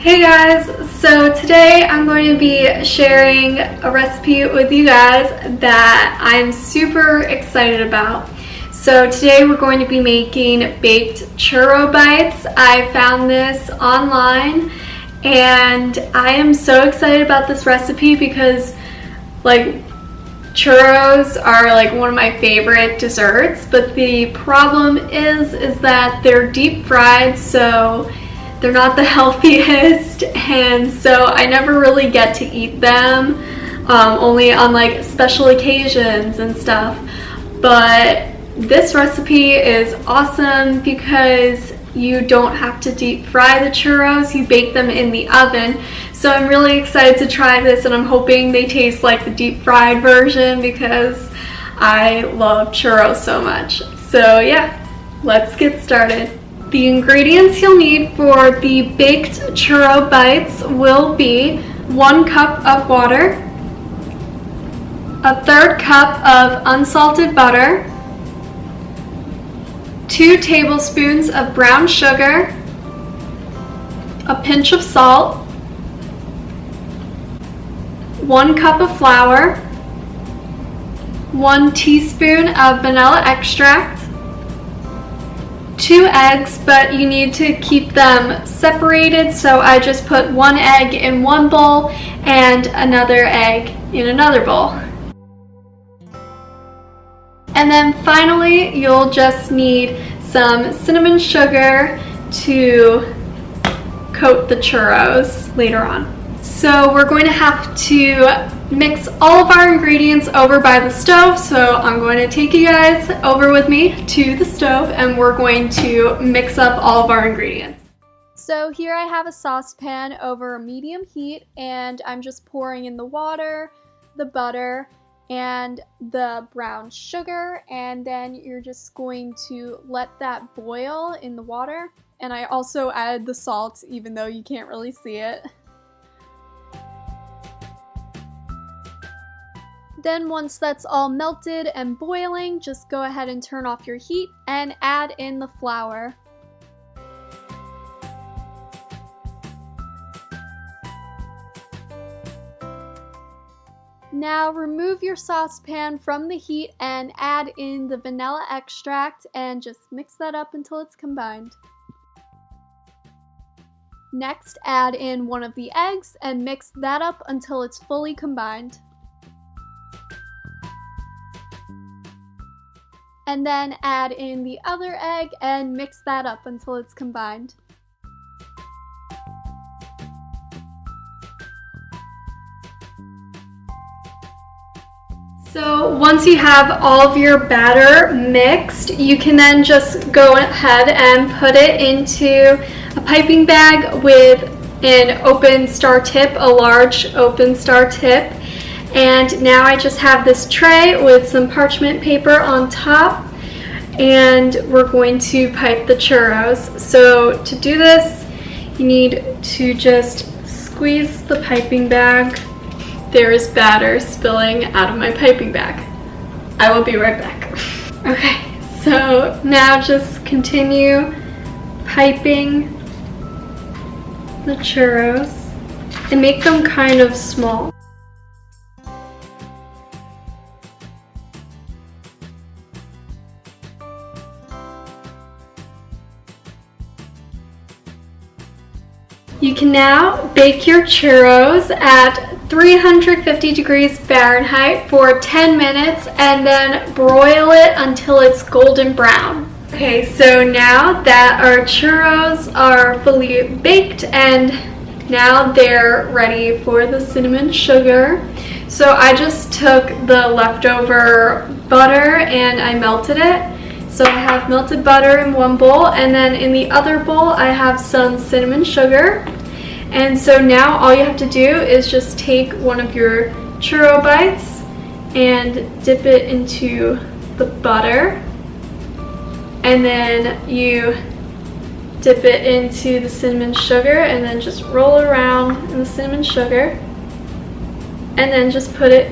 Hey guys, so today I'm going to be sharing a recipe with you guys that I'm super excited about. So today we're going to be making baked churro bites. I found this online and I am so excited about this recipe because churros are one of my favorite desserts, but the problem is that they're deep fried, so they're not the healthiest, and so I never really get to eat them, only on special occasions and stuff. But this recipe is awesome because you don't have to deep fry the churros, you bake them in the oven. So I'm really excited to try this, and I'm hoping they taste like the deep fried version because I love churros so much. So yeah, let's get started. The ingredients you'll need for the baked churro bites will be 1 cup of water, a 1/3 cup of unsalted butter, 2 tablespoons of brown sugar, a pinch of salt, 1 cup of flour, 1 teaspoon of vanilla extract, 2 eggs, but you need to keep them separated, so I just put 1 egg in one bowl and another egg in another bowl. And then finally, you'll just need some cinnamon sugar to coat the churros later on. So we're going to have to mix all of our ingredients over by the stove, so I'm going to take you guys over with me to the stove and we're going to mix up all of our ingredients. So here I have a saucepan over a medium heat and I'm just pouring in the water, the butter, and the brown sugar, and then you're just going to let that boil in the water. And I also added the salt even though you can't really see it. Then once that's all melted and boiling, just go ahead and turn off your heat and add in the flour. Now remove your saucepan from the heat and add in the vanilla extract and just mix that up until it's combined. Next, add in 1 of the eggs and mix that up until it's fully combined. And then add in the other egg and mix that up until it's combined. So once you have all of your batter mixed, you can then just go ahead and put it into a piping bag with an open star tip, a large open star tip. And now I just have this tray with some parchment paper on top, and we're going to pipe the churros. So to do this, you need to just squeeze the piping bag. There is batter spilling out of my piping bag. I will be right back. Okay, so now just continue piping the churros and make them kind of small. You can now bake your churros at 350 degrees Fahrenheit for 10 minutes and then broil it until it's golden brown. Okay, so now that our churros are fully baked and now they're ready for the cinnamon sugar. So I just took the leftover butter and I melted it. So I have melted butter in one bowl, and then in the other bowl I have some cinnamon sugar. And so now all you have to do is just take one of your churro bites and dip it into the butter, and then you dip it into the cinnamon sugar and then just roll it around in the cinnamon sugar and then just put it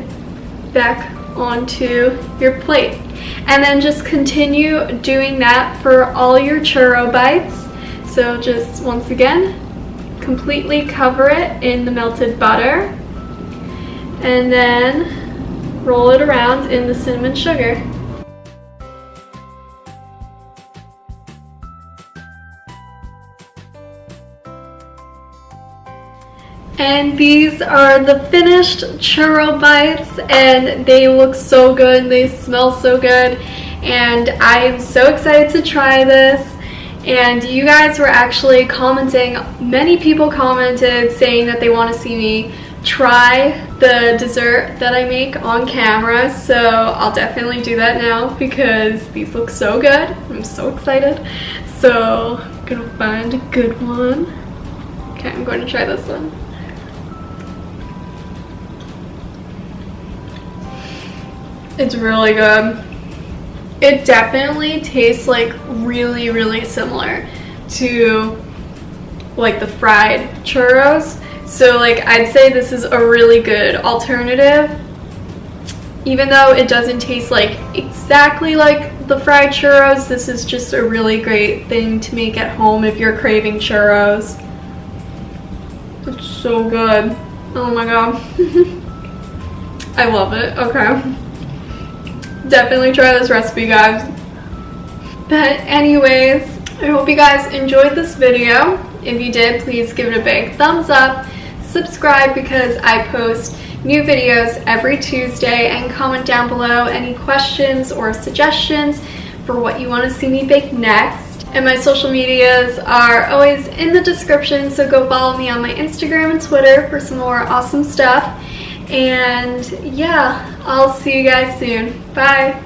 back onto your plate. And then just continue doing that for all your churro bites. So just once again, completely cover it in the melted butter and then roll it around in the cinnamon sugar. And these are the finished Churro Bites, and they look so good, they smell so good, and I'm so excited to try this. And you guys were actually commenting, many people commented saying that they want to see me try the dessert that I make on camera, so I'll definitely do that now because these look so good. I'm so excited. So I'm gonna find a good one. Okay, I'm going to try this one. It's really good. It definitely tastes like really similar to like the fried churros. So like I'd say this is a really good alternative. Even though it doesn't taste like exactly like the fried churros, this is just a really great thing to make at home if you're craving churros. It's so good. Oh my god. I love it. Okay. Definitely try this recipe, guys. But anyways, I hope you guys enjoyed this video. If you did, please give it a big thumbs up. Subscribe because I post new videos every Tuesday, and comment down below any questions or suggestions for what you want to see me bake next. And my social medias are always in the description, so go follow me on my Instagram and Twitter for some more awesome stuff. And yeah, I'll see you guys soon. Bye.